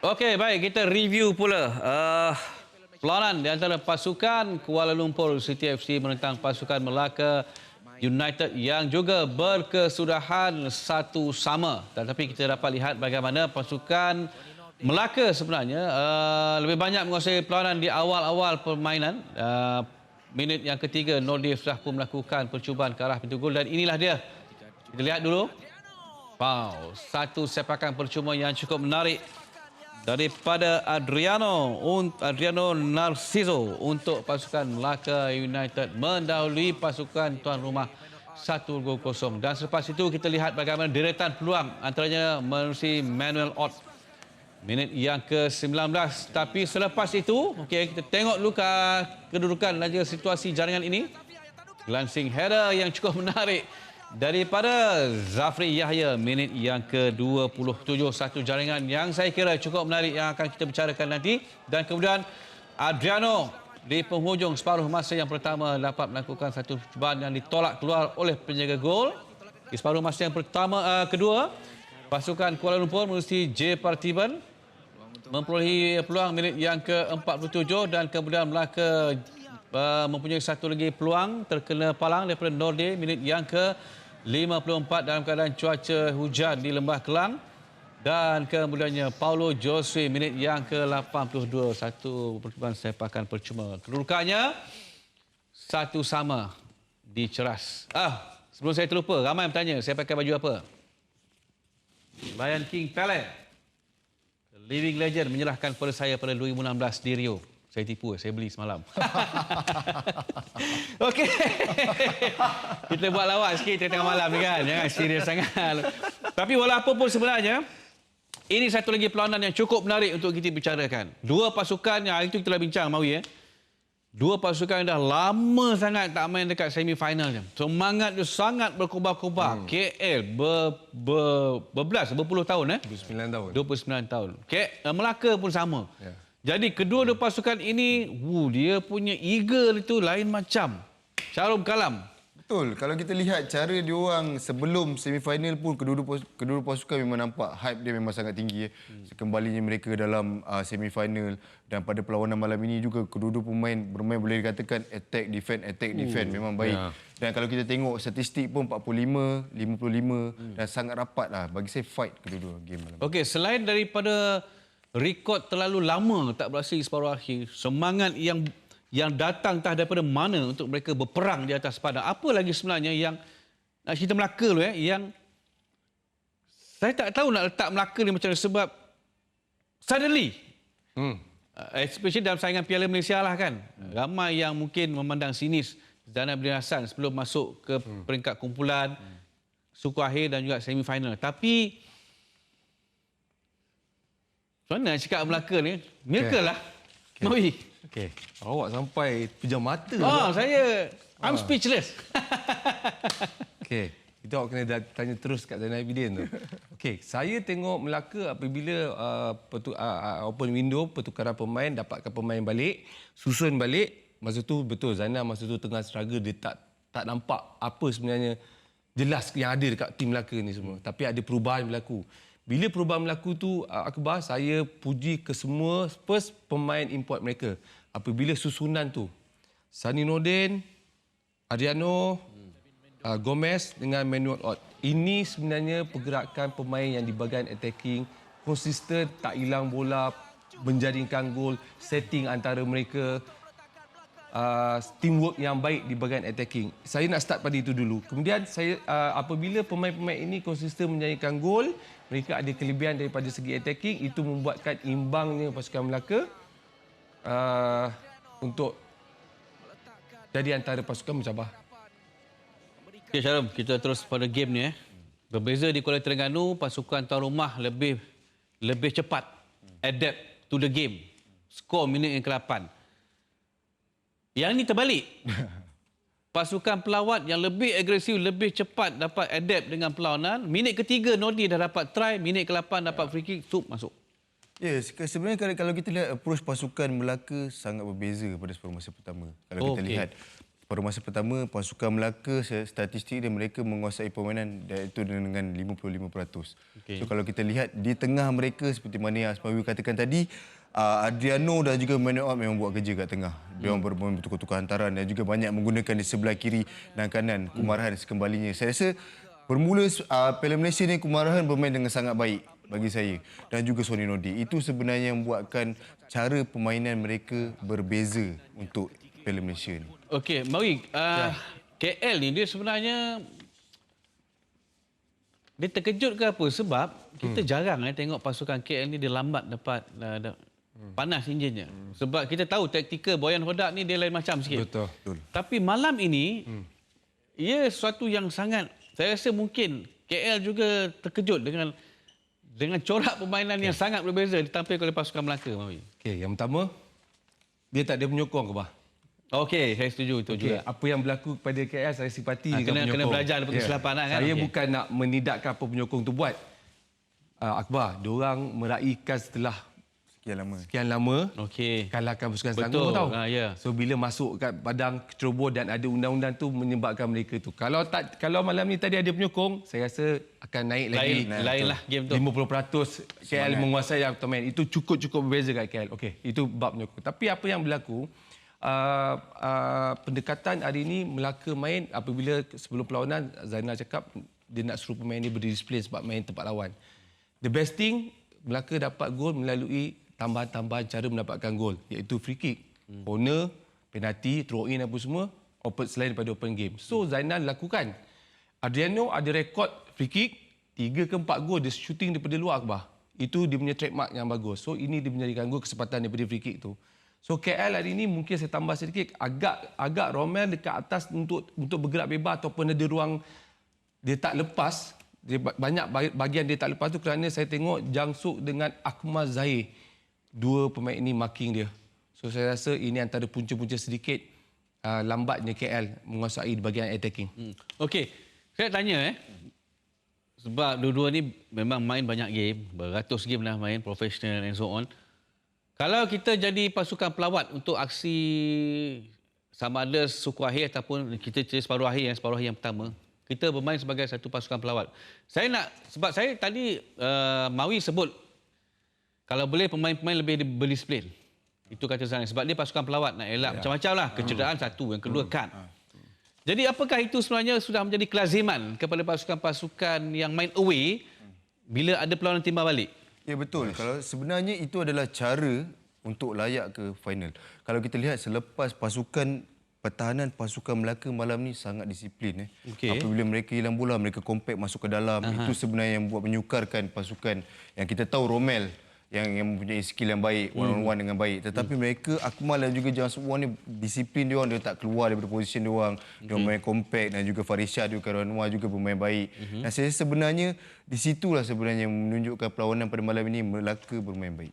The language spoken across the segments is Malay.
Okey, baik, kita review pula perlawanan di antara pasukan Kuala Lumpur City FC menentang pasukan Melaka United yang juga berkesudahan 1-1. Tetapi kita dapat lihat bagaimana pasukan Melaka sebenarnya lebih banyak menguasai perlawanan di awal-awal permainan. Minit yang ketiga, Nordi sudah pun melakukan percubaan ke arah pintu gol dan inilah dia. Kita lihat dulu. Wow, satu sepakan percuma yang cukup menarik daripada Adriano Narciso untuk pasukan Melaka United mendahului pasukan tuan rumah 1-0. Dan selepas itu kita lihat bagaimana deretan peluang antaranya menerusi Manuel Ott minit yang ke-19. Tapi selepas itu, okey, kita tengok dulu kedudukan dan juga situasi jaringan ini. Glancing header yang cukup menarik daripada Zafri Yahya minit yang ke-27. Satu jaringan yang saya kira cukup menarik yang akan kita bicarakan nanti. Dan kemudian Adriano di penghujung separuh masa yang pertama dapat melakukan satu percubaan yang ditolak keluar oleh penjaga gol. Di separuh masa yang kedua, pasukan Kuala Lumpur menerusi J. Parthiban memperolehi peluang minit yang ke-47 dan kemudian Melaka mempunyai satu lagi peluang terkena palang daripada Norde minit yang ke-54 dalam keadaan cuaca hujan di Lembah Kelang. Dan kemudiannya Paulo Josue minit yang ke-82, satu percubaan sepakan percuma. Kedudukannya 1-1 di Ceras. Sebelum saya terlupa, ramai yang bertanya saya pakai baju apa. Lion King Pele, Living Legend, menyerahkan kepada saya pada 2016 di Rio. Saya tipu, saya beli semalam. Okey. Kita buat lawak sikit tengah malam ni kan. Jangan serius sangat. Tapi walaupun pun sebenarnya, ini satu lagi perlawanan yang cukup menarik untuk kita bicarakan. Dua pasukan yang hari itu kita dah bincang, Mawi. Dua pasukan yang dah lama sangat tak main dekat semi-final. Semangat dia sangat berkobar-kobar. KL berpuluh tahun. 29 tahun. 29 tahun. Melaka pun sama. Yeah. Jadi kedua-dua pasukan ini, dia punya eagle itu lain macam. Syarum Kalam. Betul. Kalau kita lihat cara dia orang sebelum semifinal pun kedua-dua pasukan memang nampak hype dia memang sangat tinggi. Kembalinya mereka dalam semifinal dan pada perlawanan malam ini juga kedua-dua pemain bermain boleh dikatakan attack defend memang baik. Yeah. Dan kalau kita tengok statistik pun 45, 55 dan sangat rapat lah. Bagi saya fight kedua-dua game malam. Okey, selain daripada rekod terlalu lama tak berhasil separuh akhir, semangat yang datang entah daripada mana untuk mereka berperang di atas padang. Apa lagi sebenarnya yang nak cerita Melaka dulu yang saya tak tahu nak letak Melaka ni macam mana sebab suddenly especially dalam saingan Piala Malaysia lah kan, ramai yang mungkin memandang sinis Zainal Abidin Hassan sebelum masuk ke peringkat kumpulan suku akhir dan juga semifinal. Tapi macam mana cakap Melaka ni? Miracle lah. Mawi. Okey. Awak sampai pejam mata. I'm speechless. Okey. Itu awak kena tanya terus kat Zainal Abidin tu. Okey, saya tengok Melaka apabila open window, pertukaran pemain, dapatkan pemain balik, susun balik. Masa tu betul Zainal masa tu tengah struggle, dia tak nampak apa sebenarnya jelas yang ada dekat tim Melaka ni semua. Tapi ada perubahan berlaku. Bila perubahan berlaku tu, Akbar, saya puji ke semua first pemain import mereka. Apabila susunan tu, Sani Nordin, Adriano, Gomez dengan Manuel Ott. Ini sebenarnya pergerakan pemain yang di bahagian attacking, konsisten, tak hilang bola, menjaringkan gol, setting antara mereka, teamwork yang baik di bahagian attacking. Saya nak start pada itu dulu. Kemudian saya apabila pemain-pemain ini konsisten menjaringkan gol, mereka ada kelebihan daripada segi attacking, itu membuatkan imbangnya pasukan Melaka untuk jadi antara pasukan mencabar. Okey Syarum, kita terus pada game ni. Berbeza di Kuala Terengganu, pasukan tuan rumah lebih cepat adapt to the game. Skor minit yang ke-8. Yang ini terbalik. Pasukan pelawat yang lebih agresif, lebih cepat dapat adapt dengan perlawanan. Minit ketiga Nordi dah dapat try, minit ke-8 dapat free kick, masuk. Ya, sebenarnya kalau kita lihat approach pasukan Melaka sangat berbeza pada separuh masa pertama. Kalau kita lihat Pada masa pertama, pasukan Melaka statistik dia mereka menguasai permainan iaitu dengan 55%. Okey. So kalau kita lihat di tengah mereka seperti mana yang Asmawi katakan tadi, Adriano dan juga Manuel memang buat kerja kat tengah. Dia orang bermain bertukar-tukar hantaran dan juga banyak menggunakan di sebelah kiri dan kanan Kumarahan sekembalinya. Saya rasa bermula Piala Malaysia ni Kumarahan bermain dengan sangat baik bagi saya dan juga Sony Nordin. Itu sebenarnya yang membuatkan cara permainan mereka berbeza untuk Piala Malaysia ni. Okey, Mawi, KL ni dia sebenarnya dia terkejut ke apa? Sebab kita jarang tengok pasukan KL ni dia lambat dapat panas enjinnya. Sebab kita tahu taktikal Boyan Hodak ni dia lain macam sikit. Betul. Tapi malam ini ia sesuatu yang sangat, saya rasa mungkin KL juga terkejut dengan corak permainan yang sangat berbeza ditampilkan oleh pasukan Melaka, Mawi. Okey, yang pertama, dia tak ada penyokong ke bah? Okey, saya setuju itu juga. Apa yang berlaku kepada KL saya simpati dengan penyokong. Kena belajar daripada kesilapan kan. Saya bukan nak menidakkan apa penyokong tu buat. Akbar, diorang meraihkan setelah sekian lama Okey. kalahkan pasukan Betul. Selangor tahu. Ya. So bila masuk kat padang ceroboh dan ada undang-undang tu menyebabkan mereka tu. Kalau malam ni tadi ada penyokong, saya rasa akan naik lagi. Lain lah game tu. 50% KL menguasai automain. Itu cukup berbeza kat KL. Okey, itu bab penyokong. Tapi apa yang berlaku, pendekatan hari ini Melaka main apabila sebelum perlawanan Zainal cakap dia nak suruh pemain dia berdisiplin sebab main tempat lawan. The best thing, Melaka dapat gol melalui tambahan-tambahan cara mendapatkan gol, iaitu free kick, corner, penalti, throw in apa semua, selain daripada open game. So Zainal lakukan. Adriano ada rekod free kick 3 ke 4 gol dia shooting daripada luar Akbar. Itu dia punya trademark yang bagus. So ini dia menjadikan gol kesempatan daripada free kick tu. So KL hari ini mungkin saya tambah sedikit agak Romel dekat atas untuk bergerak bebas ataupun ada ruang dia tak lepas. Dia banyak bahagian dia tak lepas tu kerana saya tengok Jangsuk dengan Akmal Zahir, dua pemain ini marking dia. So saya rasa ini antara punca-punca sedikit lambatnya KL menguasai di bahagian attacking. Okey, saya tanya sebab dua-dua ni memang main banyak game, beratus game dah main, profesional and so on. Kalau kita jadi pasukan pelawat untuk aksi sama ada suku akhir ataupun kita separuh akhir yang pertama, kita bermain sebagai satu pasukan pelawat. Sebab saya tadi Mawi sebut kalau boleh pemain-pemain lebih berdisiplin. Itu kata saya. Sebab dia pasukan pelawat nak elak macam-macam lah. Kecederaan satu, yang kedua kad. Jadi apakah itu sebenarnya sudah menjadi kelaziman kepada pasukan-pasukan yang main away bila ada perlawanan timbal balik? Ya betul. Kalau sebenarnya itu adalah cara untuk layak ke final. Kalau kita lihat selepas pertahanan pasukan Melaka malam ni sangat disiplin. Okey. Apabila mereka hilang bola, mereka compact masuk ke dalam. Itu sebenarnya yang buat menyukarkan pasukan yang kita tahu Romel yang mempunyai skill yang baik, one-on-one dengan baik. Tetapi mereka, Akmal dan juga James Wan ni disiplin dia orang, dia tak keluar daripada posisi dia orang. Dia main compact dan juga Farisha juga Karanwa juga bermain baik. Dan saya sebenarnya di situlah sebenarnya menunjukkan perlawanan pada malam ini Melaka bermain baik.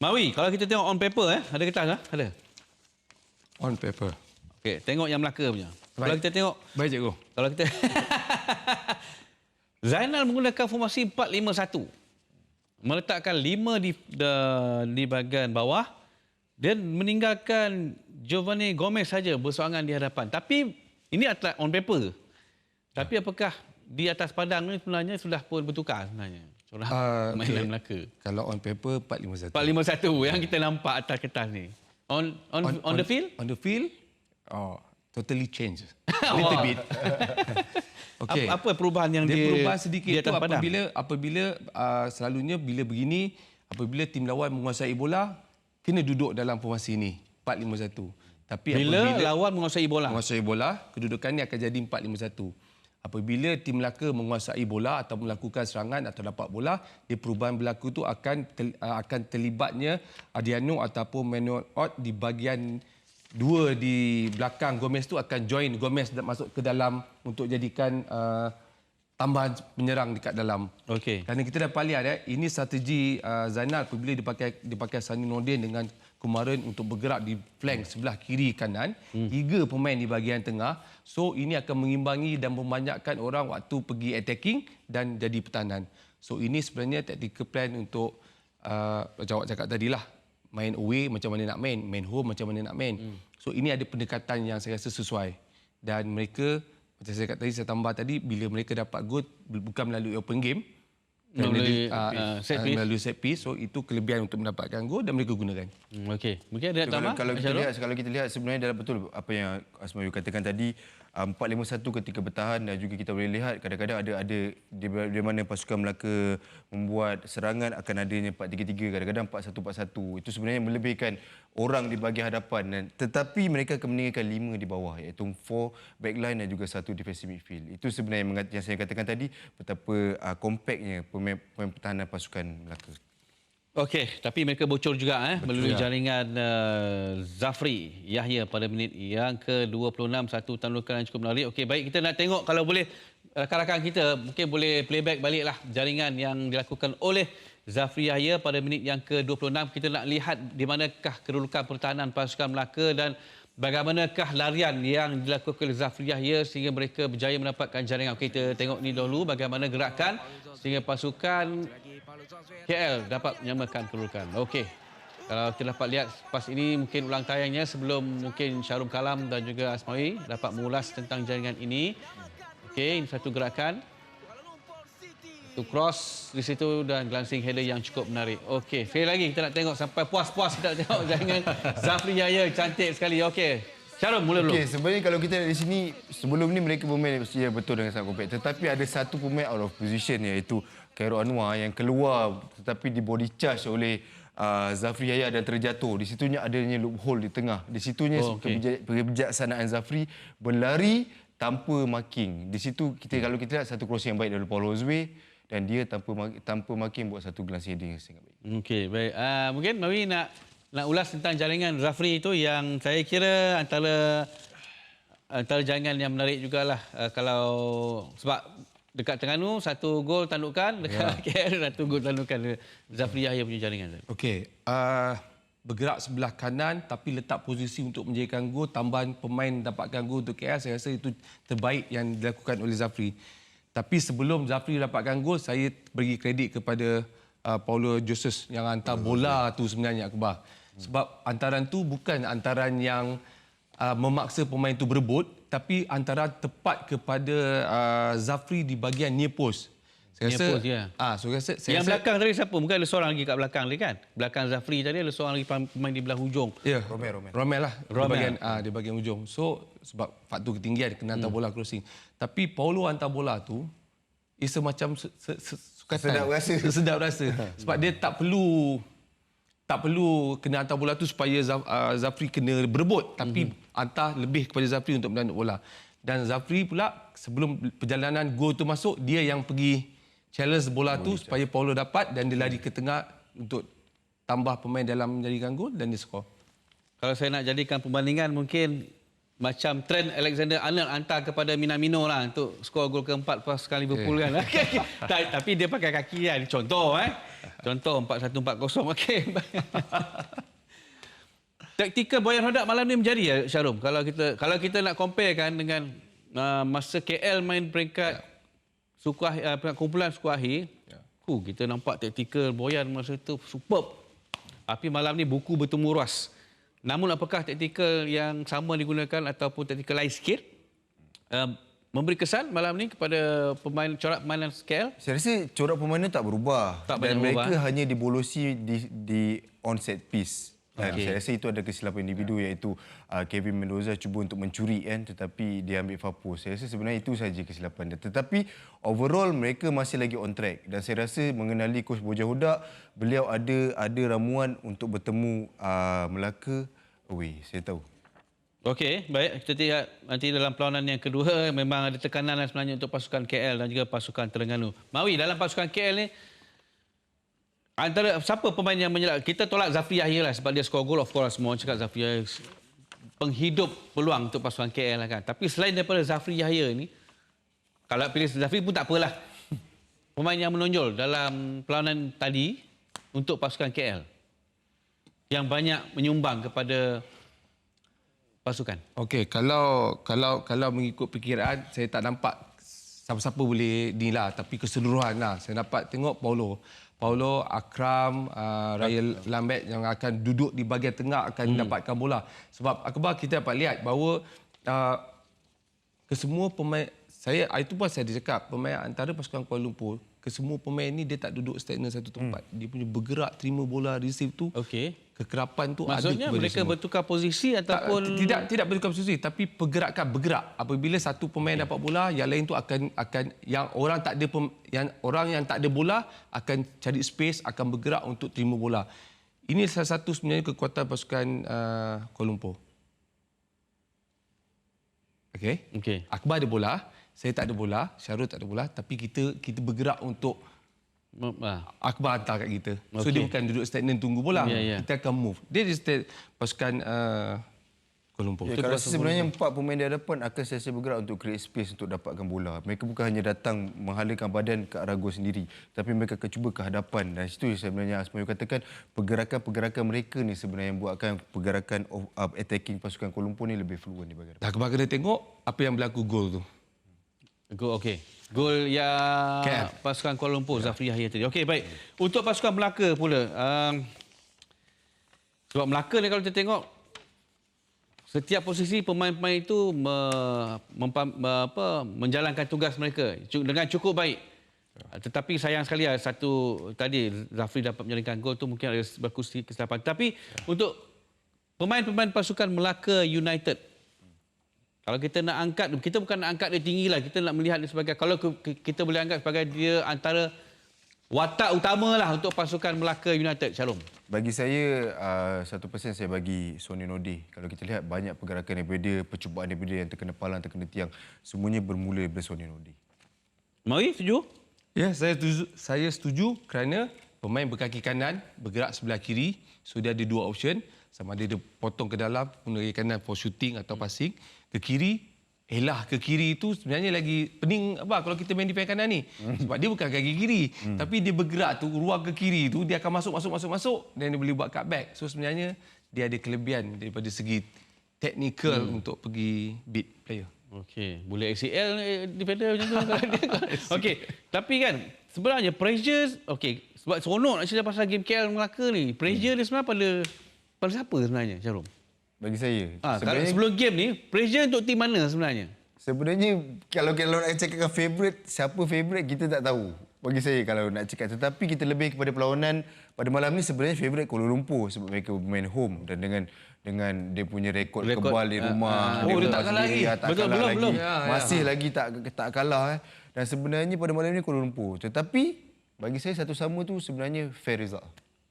Mawi, kalau kita tengok on paper ada kertas tak? Ada. On paper. Okey, tengok yang Melaka punya. Kalau kita tengok Baik cikgu. Kalau kita Zainal menggunakan formasi 4-5-1. Meletakkan 5 di bahagian bawah dan meninggalkan Giovanni Gomez saja bersorangan di hadapan. Tapi ini adalah on paper. Tapi apakah di atas padang ni sebenarnya sudah pun bertukar sebenarnya? Corang permainan Melaka. Kalau on paper 4-5-1. 4-5-1 yang kita nampak atas kertas ni. On the field? On the field, totally change. Little bit. Okey. Apa perubahan yang dia dia perubahan sedikit di tu atas padang? apabila selalunya bila begini, apabila tim lawan menguasai bola, kena duduk dalam formasi ini 4-5-1. Tapi Bila apabila lawan menguasai bola. menguasai bola, kedudukan ini akan jadi 4-5-1. Apabila tim Melaka menguasai bola atau melakukan serangan atau dapat bola, dia perubahan berlaku tu akan terlibatnya Adriano ataupun Manuel Ott di bahagian dua di belakang Gomez tu akan join Gomez masuk ke dalam untuk jadikan tambahan penyerang dekat dalam. Okey. Kerana kita dah lihat ini strategi Zainal apabila dipakai Sony Nordin dengan Kumaran untuk bergerak di flank sebelah kiri kanan, 3 pemain di bahagian tengah. So ini akan mengimbangi dan membanyakkan orang waktu pergi attacking dan jadi pertahanan. So ini sebenarnya tactical plan untuk macam awak cakap tadilah, main away macam mana nak main home macam mana nak main. So ini ada pendekatan yang saya rasa sesuai. Dan mereka, macam saya kata tadi, saya tambah tadi, bila mereka dapat gol bukan melalui open game, Melalui, set piece. melalui set piece. So itu kelebihan untuk mendapatkan gol dan mereka gunakan. Okey. Mungkin ada So, tambah? kalau kita lihat sebenarnya dalam betul apa yang Asmawi katakan tadi, 4-5-1 ketika bertahan, dan juga kita boleh lihat kadang-kadang ada di mana pasukan Melaka membuat serangan akan adanya 4-3-3, kadang-kadang 4-1-4-1. Itu sebenarnya melebihkan orang di bahagian hadapan, dan tetapi mereka akan meninggalkan 5 di bawah, iaitu 4 backline dan juga 1 defensive midfield. Itu sebenarnya yang saya katakan tadi betapa compactnya pemain pertahanan pasukan Melaka. Okey, tapi mereka bocor juga melalui jaringan Zafri Yahya pada minit yang ke-26, satu tandukan yang cukup menarik. Okey, baik, kita nak tengok kalau boleh rakan-rakan kita mungkin boleh playback baliklah jaringan yang dilakukan oleh Zafri Yahya pada minit yang ke-26. Kita nak lihat di manakah kedudukan pertahanan pasukan Melaka dan bagaimanakah larian yang dilakukan oleh Zafri Yahya sehingga mereka berjaya mendapatkan jaringan. Okey, kita tengok ni dahulu bagaimana gerakan sehingga pasukan KL dapat menyamakan kedudukan. Okey. Kalau kita dapat lihat pas ini mungkin ulang tayangnya sebelum mungkin Syarum Kalam dan juga Asmawi dapat mengulas tentang jaringan ini. Okey, ini satu gerakan. Satu cross di situ dan glancing header yang cukup menarik. Okey, sekali lagi kita nak tengok sampai puas-puas kita nak tengok jaringan Zafri Yahya, cantik sekali. Okey. Syarum mula dulu. Okey, sebenarnya kalau kita lihat di sini, sebelum ni mereka bermain betul dengan sangat compact. Tetapi ada satu pemain out of position, iaitu Khairul Anwar yang keluar tetapi di body charge oleh Zafri Yahya dan terjatuh. Di situnya adanya loophole di tengah. Di situnya kebijaksanaan Zafri berlari tanpa marking. Di situ kalau kita lihat satu crossing yang baik dari Paul Hozwe, dan dia tanpa marking buat satu glancing heading yang sangat baik. Okey, baik. Mungkin Mawi nak ulas tentang jaringan Zafri itu yang saya kira antara jaringan yang menarik jugalah. Kalau sebab dekat Terengganu satu gol tandukan, dekat KL satu gol tandukan. Zafri Yahya punya jaringan. Okey, bergerak sebelah kanan tapi letak posisi untuk menjadikan gol, tambahan pemain dapatkan gol untuk KL, saya rasa itu terbaik yang dilakukan oleh Zafri. Tapi sebelum Zafri dapatkan gol, saya bagi kredit kepada Paulo Joses yang hantar bola tu sebenarnya Akbar. Sebab antaran tu bukan antaran yang memaksa pemain tu berebut, tapi antara tepat kepada Zafri di bahagian near post. Saya Near rasa, post, ya. saya Yang rasa, belakang tadi siapa? Mungkin ada seorang lagi kat belakang tadi kan? Belakang Zafri tadi ada seorang lagi pemain di belah hujung. ya, Romel lah. Romel. Di bahagian ujung. So, sebab faktor ketinggian kena hantar bola crossing. Tapi Paulo hantar bola tu, ia semacam sukatan. Sedap rasa. Sebab dia tak perlu kena hantar bola tu supaya Zafri kena berebut, tapi hantar lebih kepada Zafri untuk menanduk bola. Dan Zafri pula sebelum perjalanan gol tu masuk, dia yang pergi challenge bola tu supaya Paulo dapat, dan dia lari ke tengah untuk tambah pemain dalam menjadikan gol dan dia skor. Kalau saya nak jadikan perbandingan mungkin macam Trent Alexander-Arnold hantar kepada Minamino lah untuk skor gol keempat pasukan Liverpool kan. Tapi dia pakai kaki kan. Contoh Contoh 4-1-4-0. Okey. Taktikal Boyan Hodak malam ni menjadi ya Syarum. Kalau kita nak compare kan dengan masa KL main peringkat kumpulan suku akhir, kita nampak taktikal Boyan masa tu superb. Tapi malam ni buku bertemu ruas. Namun apakah taktikal yang sama digunakan ataupun taktikal lain sikit memberi kesan malam ni kepada corak permainan KL? Saya rasa corak permainan tak berubah. Tak Dan banyak mereka berubah. hanya dibolosi di on set piece. Dan saya rasa itu ada kesilapan individu, iaitu Kevin Mendoza cuba untuk mencuri kan, tetapi dia ambil Fapo. Saya rasa sebenarnya itu saja kesilapan dia. Tetapi overall mereka masih lagi on track, dan saya rasa mengenali Coach Bojan Hodak, beliau ada ramuan untuk bertemu Melaka away. Saya tahu. Okey, baik. Kita lihat nanti dalam perlawanan yang kedua memang ada tekanan sebenarnya untuk pasukan KL dan juga pasukan Terengganu. Mawi, dalam pasukan KL ni antara siapa pemain yang menyerang? Kita tolak Zafri Yahya lah sebab dia skor gol. Of course, semua orang cakap Zafri Yahya penghidup peluang untuk pasukan KL lah kan. Tapi selain daripada Zafri Yahya ni, kalau pilih Zafri pun tak apalah. Pemain yang menonjol dalam perlawanan tadi untuk pasukan KL yang banyak menyumbang kepada pasukan. Okey, kalau mengikut perkiraan, saya tak nampak siapa-siapa boleh ni lah, tapi keseluruhan lah. Saya dapat tengok Paulo, Akram, Raya Lambert yang akan duduk di bahagian tengah akan dapatkan bola. Sebab Akbar kita dapat lihat bahawa kesemua pemain, itu pun saya cakap, pemain antara pasukan Kuala Lumpur, kesemua pemain ni dia tak duduk stagnan satu tempat. Dia punya bergerak, terima bola, receive tu. Okey. Kekerapan tu Maksudnya ada kepada mereka semua. bertukar posisi ataupun Tidak bertukar posisi, tapi pergerakan bergerak. Apabila satu pemain dapat bola, yang lain tu akan yang orang tak ada orang yang tak ada bola akan cari space, akan bergerak untuk terima bola. Ini salah satu sebenarnya kekuatan pasukan Kuala Lumpur. Okey. Okey. Akbar ada bola, saya tak ada bola, Syarul tak ada bola, tapi kita bergerak untuk Akbar hantar kat kita. So Okey. dia bukan duduk stagnan tunggu bola. Ya, ya. Kita akan move. Dia pasukan Kuala Lumpur. Ya, kalau sebenarnya 4 pemain di hadapan akan sentiasa bergerak untuk create space untuk dapatkan bola. Mereka bukan hanya datang menghalakan badan ke arah gol sendiri, tapi mereka akan cuba ke hadapan. Dan situ sebenarnya Asmawi katakan pergerakan-pergerakan mereka ni sebenarnya yang buatkan pergerakan attacking pasukan Kuala Lumpur ni lebih fluent di bahagian. Akbar kena tengok apa yang berlaku gol tu. Gol okey. Gol yang KL. pasukan Kuala Lumpur Zafri Yahya tadi. Okey, baik. Untuk pasukan Melaka pula. Sebab Melaka ni kalau kita tengok setiap posisi pemain-pemain itu menjalankan tugas mereka dengan cukup baik. Tetapi sayang sekali satu tadi Zafri dapat menjaringkan gol tu mungkin ada berlaku kesilapan. Tapi untuk pemain-pemain pasukan Melaka United, kalau kita nak angkat, kita bukan nak angkat dia tinggi lah, kita nak melihat dia sebagai, kalau kita boleh anggap sebagai dia antara watak utama lah untuk pasukan Melaka United, Shalom. Bagi saya, 1% saya bagi Sonny Nordeh. Kalau kita lihat banyak pergerakan daripada dia, percubaan daripada dia yang terkena palang, terkena tiang, semuanya bermula daripada Sonny Nordeh. Mari, setuju? Ya, saya setuju kerana pemain berkaki kanan bergerak sebelah kiri. So dia ada dua option. Sama ada dia potong ke dalam, guna kaki kanan for shooting atau passing. Ke kiri, ke kiri itu sebenarnya lagi pening kalau kita main defend kanan ni. Sebab dia bukan kaki kiri. Tapi dia bergerak tu, ruang ke kiri tu, dia akan masuk dan dia boleh buat cutback. So sebenarnya dia ada kelebihan daripada segi teknikal untuk pergi beat player. Okey, boleh ACL defender macam tu. Okey, tapi kan sebenarnya pressure, okey, sebab seronok nak cerita pasal game KL Melaka ni. Pressure dia sebenarnya pada siapa sebenarnya, Syarum? Bagi saya, Kalau sebelum game ni, pressure untuk tim mana sebenarnya? sebenarnya kalau nak cakapkan favourite, siapa favourite kita tak tahu. Bagi saya kalau nak cakap. Tetapi kita lebih kepada perlawanan pada malam ni sebenarnya favourite Kuala Lumpur sebab mereka bermain home dan dengan dia punya rekod kebal di rumah. dia tak kalah lagi. Tak Betul, kalah belum. lagi. Masih lagi tak kalah. Dan sebenarnya pada malam ni Kuala Lumpur. Tetapi bagi saya satu sama tu sebenarnya fair result.